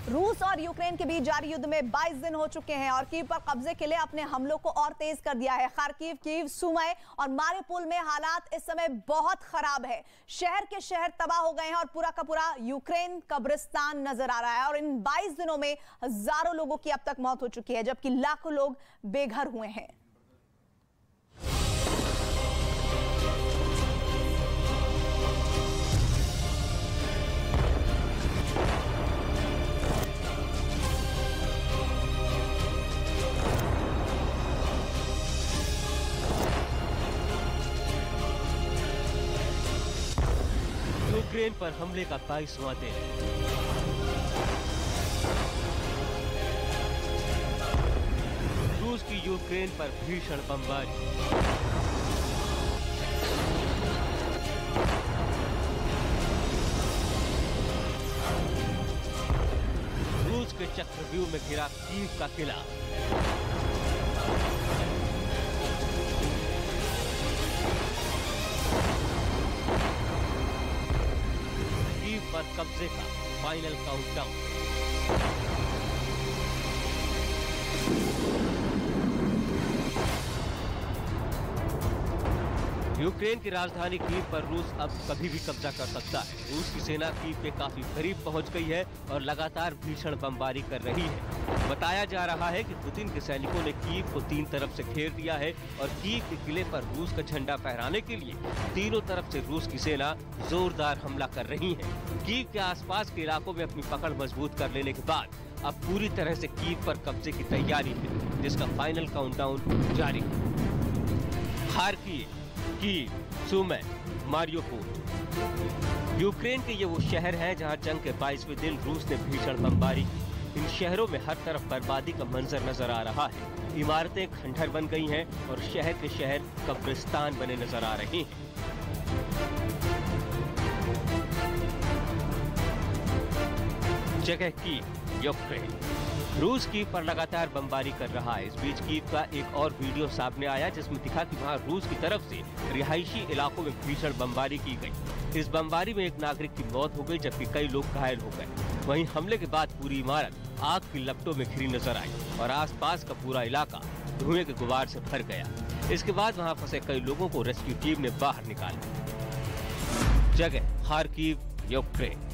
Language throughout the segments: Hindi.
रूस और यूक्रेन के बीच जारी युद्ध में 22 दिन हो चुके हैं और कीव पर कब्जे के लिए अपने हमलों को और तेज कर दिया है। खार्किव, कीव, सुमी और मारिउपोल में हालात इस समय बहुत खराब है। शहर के शहर तबाह हो गए हैं और पूरा का पूरा यूक्रेन कब्रिस्तान नजर आ रहा है। और इन 22 दिनों में हजारों लोगों की अब तक मौत हो चुकी है, जबकि लाखों लोग बेघर हुए हैं। यूक्रेन पर हमले का 22वां दिन। रूस की यूक्रेन पर भीषण बमबारी। रूस के चक्रव्यूह में घिरा कीव का किला। पर कब्जे का फाइनल काउंटडाउन। यूक्रेन की राजधानी कीव पर रूस अब कभी भी कब्जा कर सकता है। रूस की सेना कीव के काफी करीब पहुंच गई है और लगातार भीषण बमबारी कर रही है। बताया जा रहा है कि पुतिन के सैनिकों ने कीव को 3 तरफ से घेर दिया है और कीव के किले पर रूस का झंडा फहराने के लिए तीनों तरफ से रूस की सेना जोरदार हमला कर रही है। कीव के आसपास के इलाकों में अपनी पकड़ मजबूत कर लेने के बाद अब पूरी तरह से कीव पर कब्जे की तैयारी है, जिसका फाइनल काउंटडाउन जारी है। Kharkiv, Kyiv, Sumy, Mariupol. Ukraine के ये वो शहर हैं जहां जंग के 22वें दिन रूस ने भीषण बमबारी की। इन शहरों में हर तरफ बर्बादी का मंजर नजर आ रहा है। इमारतें खंडहर बन गई हैं और शहर के शहर कब्रिस्तान बने नजर आ रहे हैं। जगह कीव, यूक्रेन। रूस कीव पर लगातार बमबारी कर रहा है। इस बीच कीव का एक और वीडियो सामने आया जिसमें दिखा कि वहां रूस की तरफ से रिहायशी इलाकों में भीषण बमबारी की गई। इस बमबारी में एक नागरिक की मौत हो गई, जबकि कई लोग घायल हो गए। वहीं हमले के बाद पूरी इमारत आग की लपटों में घिरी नजर आई और आसपास का पूरा इलाका धुएं के गुबार से भर गया। इसके बाद वहां फंसे कई लोगों को रेस्क्यू टीम ने बाहर निकाला। जगह खार्किव, यूक्रेन।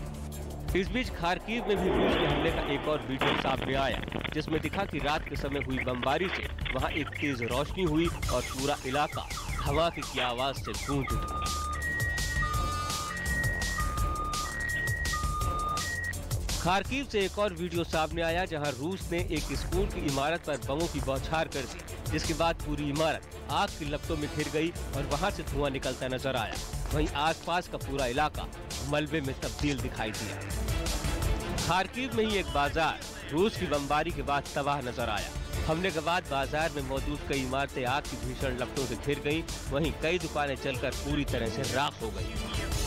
इस बीच खार्किव में भी रूस के हमले का एक और वीडियो सामने आया जिसमें दिखा कि रात के समय हुई बमबारी से वहां एक तेज रोशनी हुई और पूरा इलाका धमाके की आवाज से गूंज उठा। खार्किव से एक और वीडियो सामने आया जहां रूस ने एक स्कूल की इमारत पर बमों की बौछार कर दी, जिसके बाद पूरी इमारत आग की लपटों में घिर गई और वहां से धुआं निकलता नजर आया। वहीं आसपास का पूरा इलाका मलबे में तब्दील दिखाई दिया। खार्किव में ही एक बाजार रूस की बमबारी के बाद तबाह नजर आया। हमले के बाद बाजार में मौजूद कई इमारतें आग की भीषण लपटों से घिर गईं, वहीं कई दुकानें जलकर पूरी तरह से राख हो गई।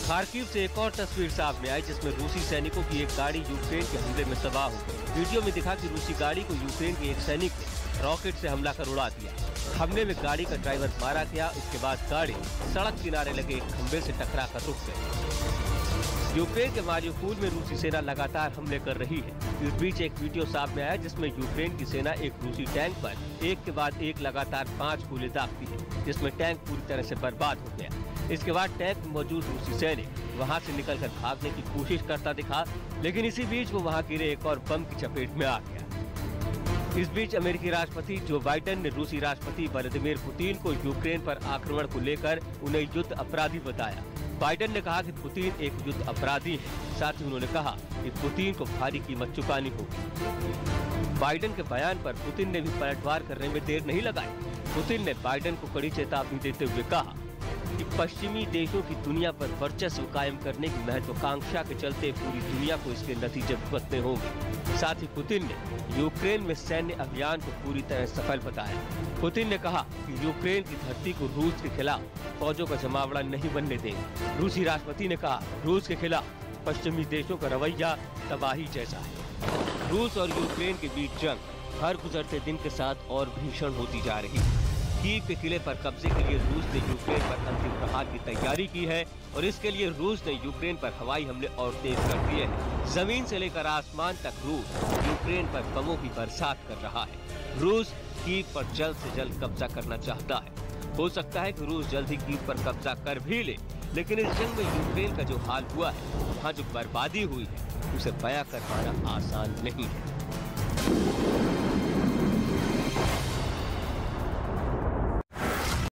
खार्किव से एक और तस्वीर सामने आई जिसमें रूसी सैनिकों की एक गाड़ी यूक्रेन के हमले में तबाह हो गई। वीडियो में दिखा कि रूसी गाड़ी को यूक्रेन के एक सैनिक ने रॉकेट से हमला कर उड़ा दिया। हमले में गाड़ी का ड्राइवर मारा गया। उसके बाद गाड़ी सड़क किनारे लगे एक खंबे से टकरा कर रुक गई। यूक्रेन के मारिउपोल में रूसी सेना लगातार हमले कर रही है। इस बीच एक वीडियो सामने आया जिसमें यूक्रेन की सेना एक रूसी टैंक पर एक के बाद एक लगातार 5 गोले दागती है, जिसमें टैंक पूरी तरह से बर्बाद हो गया। इसके बाद टैंक में मौजूद रूसी सैनिक वहां से निकलकर भागने की कोशिश करता दिखा, लेकिन इसी बीच वो वहां गिरे एक और बम की चपेट में आ गया। इस बीच अमेरिकी राष्ट्रपति जो बाइडेन ने रूसी राष्ट्रपति व्लादिमीर पुतिन को यूक्रेन पर आक्रमण को लेकर उन्हें युद्ध अपराधी बताया। बाइडेन ने कहा कि पुतिन एक युद्ध अपराधी है। साथ ही उन्होंने कहा कि पुतिन को भारी कीमत चुकानी होगी। बाइडेन के बयान पर पुतिन ने भी पलटवार करने में देर नहीं लगाई। पुतिन ने बाइडेन को कड़ी चेतावनी देते हुए कहा कि पश्चिमी देशों की दुनिया पर वर्चस्व कायम करने की महत्वाकांक्षा के चलते पूरी दुनिया को इसके नतीजे भुगतने होंगे। साथ ही पुतिन ने यूक्रेन में सैन्य अभियान को पूरी तरह सफल बताया। पुतिन ने कहा कि यूक्रेन की धरती को रूस के खिलाफ फौजों का जमावड़ा नहीं बनने देंगे। रूसी राष्ट्रपति ने कहा, रूस के खिलाफ पश्चिमी देशों का रवैया तबाही जैसा है। रूस और यूक्रेन के बीच जंग हर गुजरते दिन के साथ और भीषण होती जा रही है। कीव के किले पर कब्जे के लिए रूस ने यूक्रेन पर अंतिम प्रहार की तैयारी की है और इसके लिए रूस ने यूक्रेन पर हवाई हमले और तेज कर दिए हैं। जमीन से लेकर आसमान तक रूस यूक्रेन पर बमों की बरसात कर रहा है। रूस कीव पर जल्द से जल्द कब्जा करना चाहता है। हो सकता है कि रूस जल्द ही कीव पर कब्जा कर भी ले, लेकिन इस जंग में यूक्रेन का जो हाल हुआ है, वहाँ जो बर्बादी हुई है, उसे बयां कर पाना आसान नहीं है।